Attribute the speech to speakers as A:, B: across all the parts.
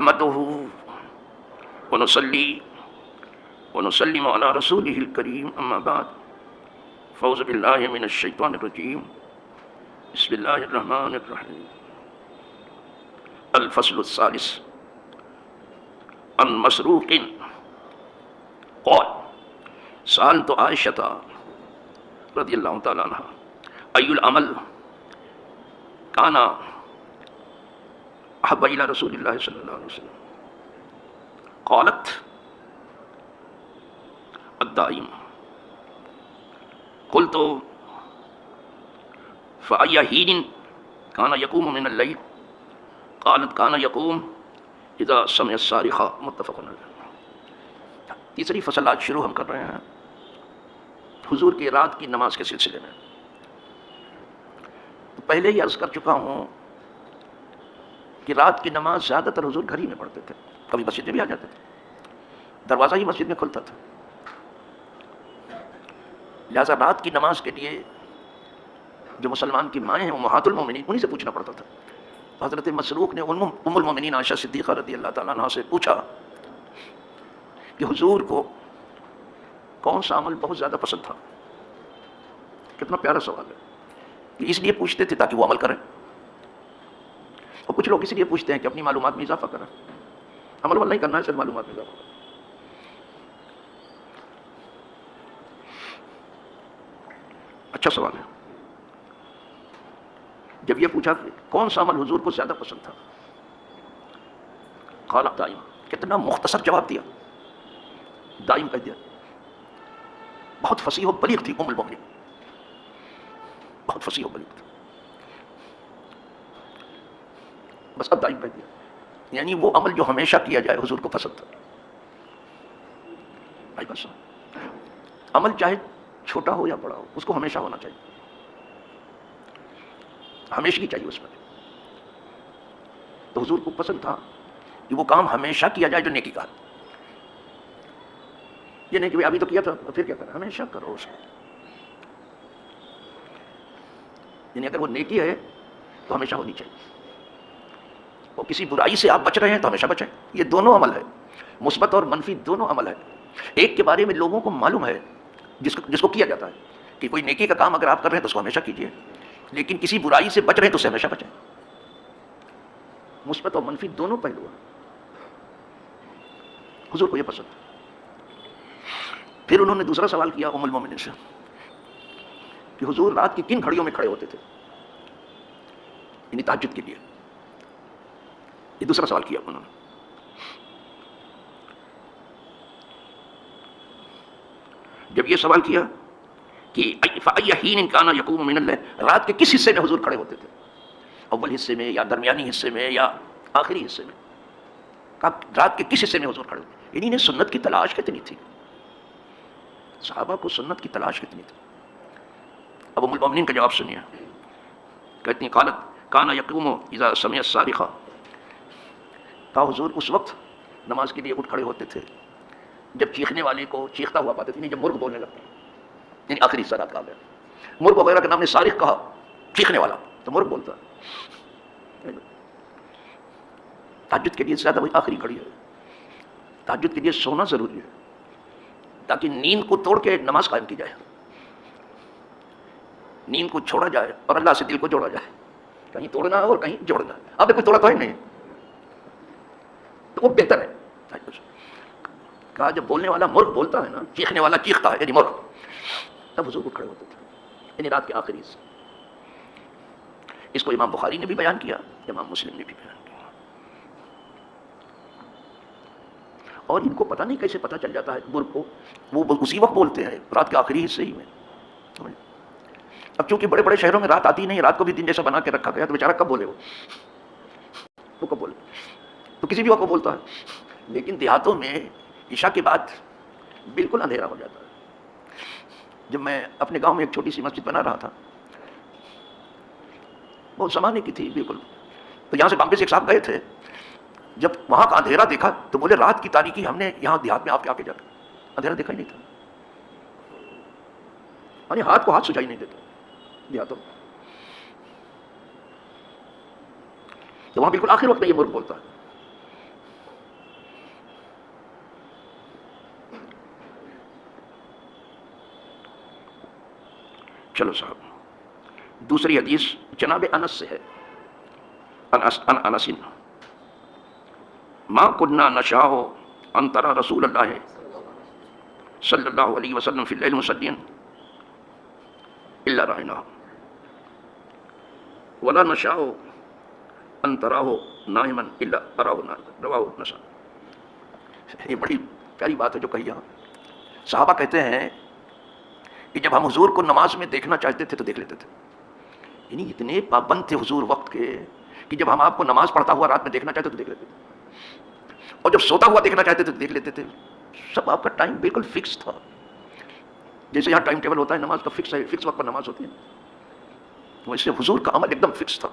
A: نحمده ونصلي ونسلم على رسوله الكريم أما بعد فأعوذ بالله من الشيطان الرجيم بسم الله الرحمن الرحيم الفصل الثالث عن مسروق قال سألت عائشة رضي الله تعالى عنها أي العمل كان أحب إلى رسول الله صلى الله عليه وسلم قالت الدائم قلت فأي حين كان يقوم من الليل قالت كان يقوم اذا سمع الصارخ متفق علیہ۔ تیسری فصل آج شروع ہم کر رہے ہیں حضور کی رات کی نماز کے سلسلے میں۔ پہلے ہی عرض کر چکا ہوں کہ رات کی نماز زیادہ تر حضور گھر ہی میں پڑھتے تھے، کبھی مسجد میں بھی آ جاتے تھے، دروازہ ہی مسجد میں کھلتا تھا، لہٰذا رات کی نماز کے لیے جو مسلمان کی مائیں ہیں امہات المومنین انہی سے پوچھنا پڑتا تھا۔ حضرت مسروق نے ام المومنین عائشہ صدیقہ رضی اللہ تعالیٰ عنہ سے پوچھا کہ حضور کو کون سا عمل بہت زیادہ پسند تھا۔ کتنا پیارا سوال ہے، کہ اس لیے پوچھتے تھے تاکہ وہ عمل کریں، اور کچھ لوگ اس لیے پوچھتے ہیں کہ اپنی معلومات میں اضافہ کریں، عمل نہیں کرنا ہے، صرف معلومات میں اضافہ کریں۔ اچھا سوال ہے۔ جب یہ پوچھا کہ کون سا عمل حضور کو زیادہ پسند تھا، قال دائم، کتنا مختصر جواب دیا، دائم کہہ دیا۔ بہت فصیح و بلیغ تھی ام المومنین، بہت فصیح و بلیغ تھی، بس اب دائم کہہ دیا، یعنی وہ عمل جو ہمیشہ کیا جائے حضور کو پسند تھا۔ بھائی بس عمل چاہے چھوٹا ہو یا بڑا ہو، اس کو ہمیشہ ہونا چاہیے، ہمیشہ چاہیے اس میں۔ تو حضور کو پسند تھا کہ وہ کام ہمیشہ کیا جائے جو نیکی کا، یہ نہیں کہ ابھی تو کیا تھا پھر کیا کرنا، ہمیشہ کرو اس کو۔ یعنی اگر وہ نیکی ہے تو ہمیشہ ہونی چاہیے، اور کسی برائی سے آپ بچ رہے ہیں تو ہمیشہ بچیں۔ یہ دونوں عمل ہے، مثبت اور منفی دونوں عمل ہے۔ ایک کے بارے میں لوگوں کو معلوم ہے جس کو کیا جاتا ہے کہ کوئی نیکی کا کام اگر آپ کر رہے ہیں تو اس کو ہمیشہ کیجیے، لیکن کسی برائی سے بچ رہے ہیں تو اسے ہمیشہ بچیں۔ مثبت اور منفی دونوں پہلو ہیں، حضور کو یہ پسند۔ پھر انہوں نے دوسرا سوال کیا ام المومنین سے کہ حضور رات کی کن گھڑیوں میں کھڑے ہوتے تھے، یعنی تہجد کے لیے۔ یہ دوسرا سوال کیا انہوں نے۔ جب یہ سوال کیا کہ فَأَيَّ حِينٍ كَانَ يَقُومُ مِنَ اللَّيْلِ، رات کے کس حصے میں حضور کھڑے ہوتے تھے، اول حصے میں یا درمیانی حصے میں یا آخری حصے میں، رات کے کس حصے میں حضور کھڑے ہوتے؟ یعنی انہیں سنت کی تلاش کتنی تھی، صحابہ کو سنت کی تلاش کتنی تھی۔ اب ام المومنین کا جواب سنیے، کہتی ہیں قالت كَانَ يَقُومُ اذا سمع الصارخ، کہا حضور اس وقت نماز کے لیے اٹھ کھڑے ہوتے تھے جب چیخنے والے کو چیختا ہوا پاتے تھے، یعنی جب مرغ بولنے لگتا ہے، یعنی آخری حصہ رات کا ہے۔ مرغ وغیرہ کا نام نے صارخ کہا، چیخنے والا، تو مرغ بولتا ہے۔ تہجد کے لیے زیادہ وہی آخری گھڑی ہے، تہجد کے لیے سونا ضروری ہے تاکہ نیند کو توڑ کے نماز قائم کی جائے، نیند کو چھوڑا جائے اور اللہ سے دل کو جوڑا جائے، کہیں توڑنا ہے اور کہیں جوڑنا ہے۔ اب کوئی توڑا تو ہے نہیں، تو وہ بہتر ہے۔ کہا جب بولنے والا مرغ بولتا ہے نا، چیخنے والا چیختا ہے یعنی مرغ، تب حضور کو کھڑے ہوتے تھے، یعنی رات کے آخری حصے۔ اس کو امام بخاری نے بھی بیان کیا، امام مسلم نے بھی بیان کیا، اور ان کو پتہ نہیں کیسے پتہ چل جاتا ہے مرغ کو، وہ اسی وقت بولتے ہیں رات کے آخری حصے ہی میں۔ اب چونکہ بڑے بڑے شہروں میں رات آتی نہیں، رات کو بھی دن جیسا بنا کے رکھا گیا، تو بیچارہ کب بولے وہ کب بولے، تو کسی بھی وقت کو بولتا ہے۔ لیکن دیہاتوں میں عشاء کے بعد بالکل اندھیرا ہو جاتا ہے۔ جب میں اپنے گاؤں میں ایک چھوٹی سی مسجد بنا رہا تھا، بہت زمانے کی تھی بالکل، تو یہاں سے بامبے سے ایک صاحب گئے تھے، جب وہاں کا اندھیرا دیکھا تو بولے رات کی تاریکی ہم نے یہاں دیہات میں آپ کے آ کے جا کے اندھیرا دیکھا ہی نہیں تھا، یعنی ہاتھ کو ہاتھ سجائی نہیں دیتے دیہاتوں میں۔ تو وہاں بالکل آخر وقت میں یہ مرغ بولتا ہے، چلو صاحب، دوسری حدیث جناب انس سے ہے، انس ما كنا نشاء ان ترى رسول اللہ صلی اللہ علیہ وسلم فی اللیل مصلیا الا رأیناہ ولا نشاء ان تراہ نائما الا اراہ نائما، رواہ النسائی۔ یہ بڑی پیاری بات ہے جو کہی یہاں۔ صحابہ کہتے ہیں کہ جب ہم حضور کو نماز میں دیکھنا چاہتے تھے تو دیکھ لیتے تھے، یعنی اتنے پابند تھے حضور وقت کے کہ جب ہم آپ کو نماز پڑھتا ہوا رات میں دیکھنا چاہتے تو دیکھ لیتے تھے، اور جب سوتا ہوا دیکھنا چاہتے تھے تو دیکھ لیتے تھے۔ سب آپ کا ٹائم بالکل فکس تھا، جیسے یہاں ٹائم ٹیبل ہوتا ہے نماز کا فکس ہے، فکس وقت پر نماز ہوتی ہے، ویسے حضور کا عمل ایک دم فکس تھا۔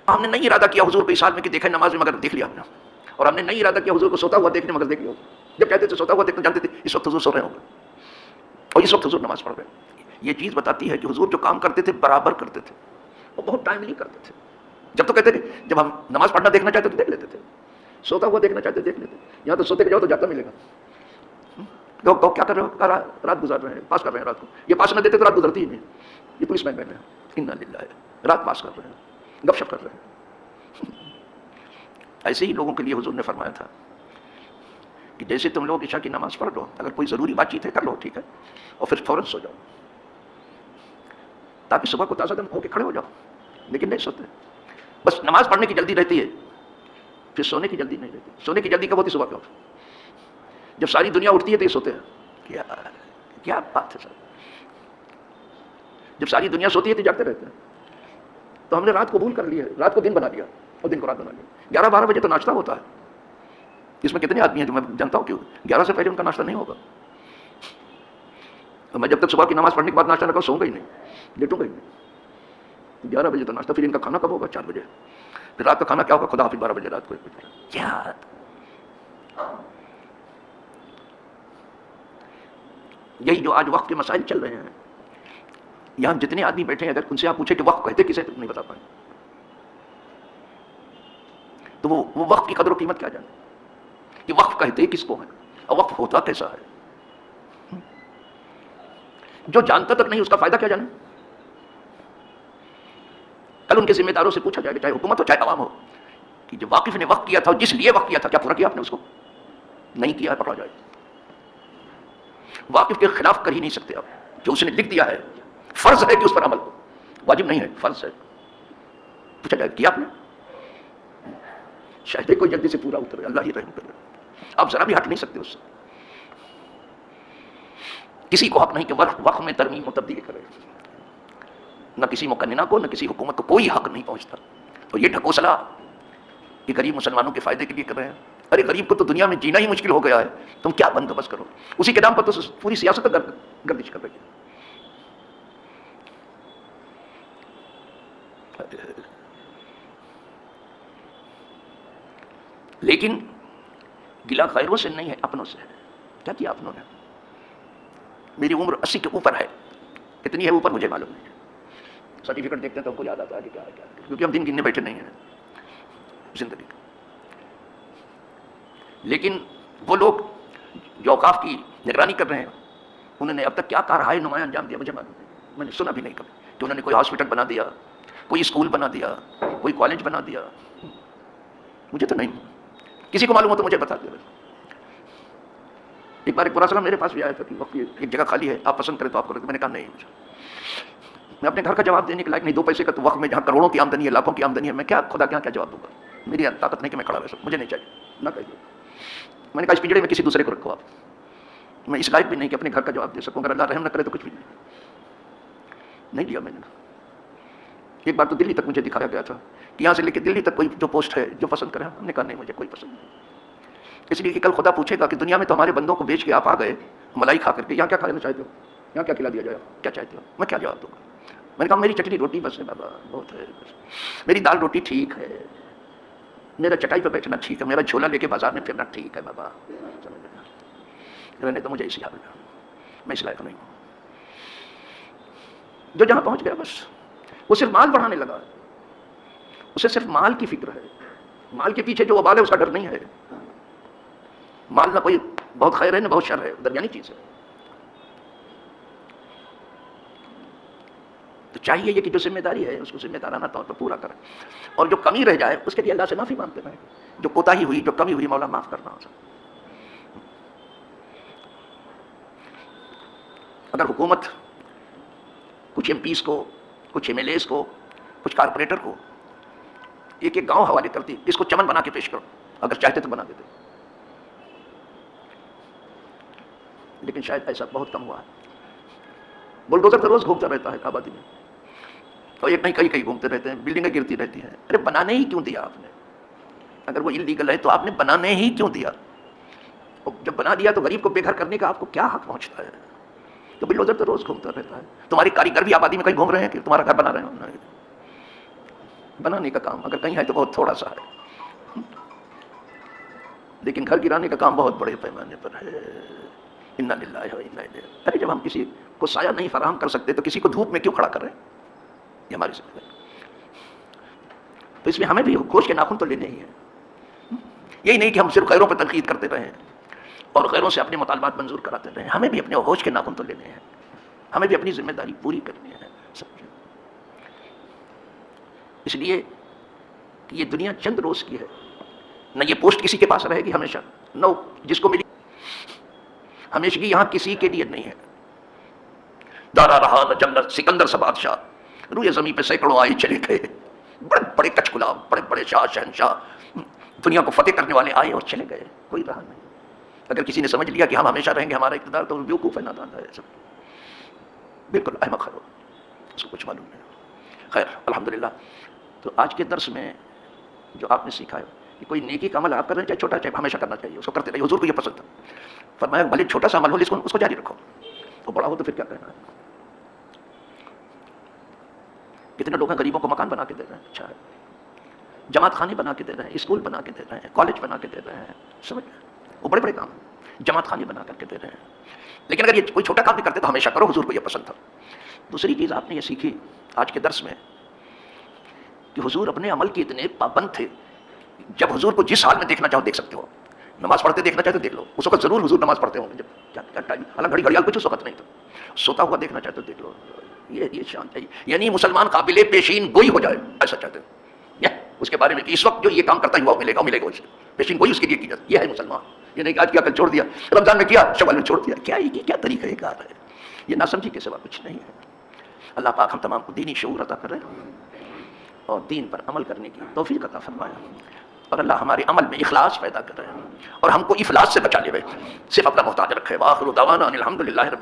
A: ہم نے نہیں ارادہ کیا حضور کو اس حال میں کہ دیکھیں نماز میں، مگر دیکھ لیا ہم نے، اور ہم نے نہیں ارادہ کیا حضور کو سوتا ہوا دیکھنے، مگر دیکھ لیا۔ جب کہتے تھے سوتا ہوا دیکھنا جانتے تھے اس وقت حضور سو رہے ہوں گے، اور اس وقت حضور نماز پڑھ رہے ہیں۔ یہ چیز بتاتی ہے کہ حضور جو کام کرتے تھے برابر کرتے تھے، وہ بہت ٹائم نہیں کرتے تھے۔ جب تو کہتے تھے جب ہم نماز پڑھنا دیکھنا چاہتے تو دیکھ لیتے تھے، سوتا ہوا دیکھنا چاہتے دیکھ لیتے۔ یہاں تو سوتے کے جاؤ تو جاتا ملے گا، کیا کر رہے ہو؟ رات گزار رہے ہیں، پاس کر رہے ہیں رات کو۔ یہ پاس نہ دیتے تو رات گزرتی ہی نہیں۔ یہ پولیس مین بیٹھے ہیں، انا للہ، رات پاس کر رہے ہیں، گپ شپ کر رہے ہیں۔ ایسے ہی لوگوں کے لیے حضور نے فرمایا تھا کہ جیسے تم لوگ عشاء کی نماز پڑھ لو، اگر کوئی ضروری بات چیت ہے کر لو، ٹھیک ہے، اور پھر فوراً سو جاؤ تاکہ صبح کو تازہ دم ہو کے کھڑے ہو جاؤ۔ لیکن نہیں سوتے، بس نماز پڑھنے کی جلدی رہتی ہے، پھر سونے کی جلدی نہیں رہتی۔ سونے کی جلدی کب ہوتی؟ صبح کو، جب ساری دنیا اٹھتی ہے تو یہ سوتے ہیں۔ کیا بات ہے سر، جب ساری دنیا سوتی ہے تو جاگتے رہتے ہیں۔ تو ہم نے رات کو قبول کر لی ہے، رات کو دن بنا لیا اور دن کو رات بنا لیا۔ 11-12 بجے تو ناشتہ ہوتا ہے۔ اس میں کتنے آدمی ہیں جو میں جانتا ہوں کہ 11 سے پہلے ان کا ناشتہ نہیں ہوگا۔ میں جب تک صبح کی نماز پڑھنے کے بعد ناشتہ نہ کروں سوں گا ہی نہیں، لیٹوں گا ہی نہیں۔ 11 بجے تو ناشتہ، پھر ان کا کھانا کب ہوگا؟ 4 بجے۔ پھر رات کا کھانا کیا ہوگا؟ خدا حافظ 12 بجے رات کو۔ کیا یہی جو آج وقت کے مسائل چل رہے ہیں، یہاں جتنے آدمی بیٹھے ہیں اگر ان سے آپ پوچھیں کہ وقت کہتے کسے تو نہیں بتا پائیں، تو وہ وقت کی قدر و قیمت کیا جانے کہ وقت کہتے کس کو ہے اور وقت ہوتا کیسا ہے۔ جو جانتا تک نہیں اس کا فائدہ کیا جانے۔ کل ان کے ذمہ داروں سے پوچھا جائے گا، چاہے حکومت ہو چاہے عوام ہو، کہ جو واقف نے وقت کیا تھا اور جس لیے وقت کیا تھا کیا پورا کیا آپ نے؟ اس کو نہیں کیا ہے، پکڑا جائے۔ واقف کے خلاف کر ہی نہیں سکتے آپ، جو اس نے لکھ دیا ہے فرض ہے کہ اس پر عمل ہو، واجب نہیں ہے، فرض ہے۔ پوچھا جائے کیا آپ نے؟ شاید کوئی جلدی سے پورا اترے، اللہ ہی رحم کرے۔ آپ ذرا بھی ہٹ نہیں سکتے اس سے۔ کسی کو حق نہیں کہ وقت میں ترمیم و تبدیلی کرے، نہ کسی مقننہ کو نہ کسی حکومت کو کوئی حق نہیں پہنچتا۔ اور یہ ڈھکوسلا یہ غریب مسلمانوں کے فائدے کے لیے کر رہے ہیں۔ ارے غریب کو تو دنیا میں جینا ہی مشکل ہو گیا ہے، تم کیا بندوبست کرو؟ اسی کے نام پر تو پوری سیاست گردش کر رہی ہے۔ لیکن گلا غیروں سے نہیں ہے، اپنوں سے ہے۔ کیا کیا اپنوں نے؟ میری عمر 80 کے اوپر ہے، کتنی ہے اوپر مجھے معلوم نہیں ہے۔ سرٹیفکیٹ دیکھتے ہیں تو ہم کو یاد آتا ہے کہ کیا ہے، کیونکہ ہم دن گننے بیٹھے نہیں ہیں زندگی کا۔ لیکن وہ لوگ جو اوقاف کی نگرانی کر رہے ہیں، انہوں نے اب تک کیا کارہائے نمایاں انجام دیا مجھے معلوم نہیں، میں نے سنا بھی نہیں کبھی کہ انہوں نے کوئی ہاسپٹل بنا دیا، کوئی اسکول بنا دیا، کوئی کالج بنا دیا۔ مجھے تو نہیں، کسی کو معلوم ہو تو مجھے بتا دیا۔ ایک بار ایک پراسلام میرے پاس بھی آیا تھا کہ وقت ایک جگہ خالی ہے، آپ پسند کریں تو آپ کریں۔ میں نے کہا نہیں، میں اپنے گھر کا جواب دینے کے لائق نہیں، 2 پیسے کا تو وقت میں جہاں کروڑوں کی آمدنی ہے، لاکھوں کی آمدنی ہے، میں کیا خدا کیا جواب دوں گا؟ میری طاقت نہیں کہ میں کھڑا رہ سکوں، مجھے نہیں چاہیے، نہ کہیے۔ میں نے کہا اس پنجڑے میں کسی دوسرے کو رکھو آپ، میں اس لائق بھی نہیں کہ اپنے گھر کا جواب دے سکوں، اگر اللہ رحم نہ کرے تو کچھ بھی نہیں دیا میں نے۔ ایک بار تو دلی تک مجھے دکھایا گیا تھا کہ یہاں سے لے کے دلی تک کوئی جو پوسٹ ہے جو پسند کرے، ہم نے کہا نہیں مجھے کوئی پسند نہیں، اس لیے کہ کل خدا پوچھے گا کہ دنیا میں تو ہمارے بندوں کو بیچ کے آپ آ گئے ملائی کھا کر کے، یہاں کیا کھانا چاہتے ہو، یہاں کیا کھلا دیا جائے، کیا چاہتے ہو؟ میں کیا جواب دوں گا؟ میں نے کہا میری چٹنی روٹی بس ہے بابا، بہت ہے، میری دال روٹی ٹھیک ہے، میرا چٹائی پہ بیٹھنا ٹھیک ہے، میرا جھولا لے کے بازار میں پھرنا ٹھیک ہے بابا، رہنے تو مجھے اسی حال میں، میں اس لائق نہیں ہوں۔ جو جہاں پہنچ گیا بس وہ صرف مال بڑھانے لگا، اسے صرف مال کی فکر ہے، مال کے پیچھے جو وبال ہے اس کا ڈر نہیں ہے۔ مال نہ کوئی بہت خیر ہے نہ بہت شر ہے، درمیانی چیز ہے۔ تو چاہیے یہ کہ جو ذمہ داری ہے اس کو ذمہ دارانہ طور پر پورا کریں، اور جو کمی رہ جائے اس کے لیے اللہ سے معافی مانگتے رہیں، جو کوتاہی ہوئی، جو کمی ہوئی، مولا معاف کرنا. اگر حکومت کچھ ایم پیز کو، کچھ ایم ایل ایز کو، کچھ کارپوریٹر کو ایک ایک گاؤں حوالے کرتی، اس کو چمن بنا کے پیش کرو، اگر چاہتے تو بنا دیتے، لیکن شاید ایسا بہت کم ہوا ہے. بلڈوزر تو روز گھومتا رہتا ہے آبادی میں، اور ایک نہیں کئی گھومتے رہتے ہیں، بلڈنگیں گرتی رہتی ہیں. ارے بنانے ہی کیوں دیا آپ نے؟ اگر وہ انلیگل ہے تو آپ نے بنانے ہی کیوں دیا؟ جب بنا دیا تو غریب کو بے گھر کرنے کا آپ کو کیا حق پہنچتا ہے؟ تو بلڈوزر تو روز گھومتا رہتا ہے. تمہاری کاریگر بھی آبادی میں کہیں گھوم رہے ہیں کہ تمہارا گھر بنا رہے ہیں؟ بنانے کا کام اگر کہیں ہے تو بہت تھوڑا سا ہے، لیکن گھر گرانے کا کام بہت بڑے پیمانے پر ہے. انا للہ و انا الیہ. ارے جب ہم کسی کو سایہ نہیں فراہم کر سکتے تو کسی کو دھوپ میں کیوں کھڑا کر رہے ہیں؟ یہ ہماری ذمہ داری. تو اس میں ہمیں بھی ہوش کے ناخن تو لینے ہی ہیں. یہی نہیں کہ ہم صرف غیروں پہ تنقید کرتے رہیں اور غیروں سے اپنے مطالبات منظور کراتے رہیں. ہمیں بھی اپنے ہوش کے ناخن تو لینے ہیں، ہمیں بھی اپنی ذمہ داری پوری کرنی ہے. اس لیے کہ یہ دنیا چند روز کی ہے، نہ یہ پوسٹ کسی کے پاس رہے گی ہمیشہ، نہ جس کو ملی ہمیشگی یہاں کسی کے لیے نہیں ہے. دارا رہا نہ جنت سکندر سا بادشاہ، روئے زمین پہ سینکڑوں آئے چلے گئے، بڑے بڑے کچھ غلام، بڑے بڑے شاہ شہنشاہ دنیا کو فتح کرنے والے آئے اور چلے گئے، کوئی رہا نہیں. اگر کسی نے سمجھ لیا کہ ہم ہمیشہ رہیں گے ہمارا اقتدار، تو بیوقوف ہے، نادان ہے، سب بالکل احمق ہے، اس کو کچھ معلوم نہیں. خیر الحمدللہ. تو آج کے درس میں جو آپ نے سیکھا ہے کہ کوئی نیکی کا عمل آپ کر رہے ہیں، چاہے چھوٹا چاہے ہمیشہ کرنا چاہیے، اس کو کرتے رہیے. حضور کو یہ پسند تھا، فرمایا بھلے چھوٹا سا عمل ہو اس کو جاری رکھو، تو بڑا ہو تو پھر کیا کہنا ہے. کتنے لوگ ہیں غریبوں کو مکان بنا کے دے رہے ہیں، اچھا ہے، جماعت خانے بنا کے دے رہے ہیں، اسکول بنا کے دے رہے ہیں، کالج بنا کے دے رہے ہیں، سمجھ وہ بڑے بڑے کام ہیں، جماعت خانے بنا کر کے دے رہے ہیں. لیکن اگر یہ کوئی چھوٹا کام بھی کرتے تو ہمیشہ کرو، حضور کو یہ پسند تھا. دوسری چیز آپ نے یہ سیکھی آج کے درس میں کہ حضور اپنے عمل کے اتنے پابند تھے، جب حضور کو جس حال میں دیکھنا چاہو دیکھ سکتے ہو. نماز پڑھتے دیکھنا چاہتے دیکھ لو، اس وقت ضرور حضور نماز پڑھتے ہوں گے، جب کیا ٹائم، حالانکہ گھڑیال کچھ اس وقت نہیں تھا. سوتا ہوا دیکھنا چاہتے دیکھ لو. یہ شان چاہیے، یعنی مسلمان قابل پیشین گوئی ہو جائے، ایسا چاہتے ہیں اس کے بارے میں کہ اس وقت جو یہ کام کرتا ہے وہ ملے گا اسے، پیشین گوئی اس کے لیے کی جاتی. یہ ہے مسلمان. یہ نہیں کہ آج کیا کل چھوڑ دیا، رمضان میں کیا شوال میں چھوڑ دیا. کیا یہ کیا طریقہ کار ہے؟ یہ ناسمجھی کے سوا کچھ نہیں ہے. اللہ پاک ہم تمام کو دینی شعور عطا کرے اور دین پر عمل کرنے کی توفیق عطا فرمائے، اور اللہ ہمارے عمل میں اخلاص پیدا کرے اور ہم کو افلاس سے بچا لے، صرف اپنا محتاج رکھے. وآخر دعوانا ان الحمد للہ رب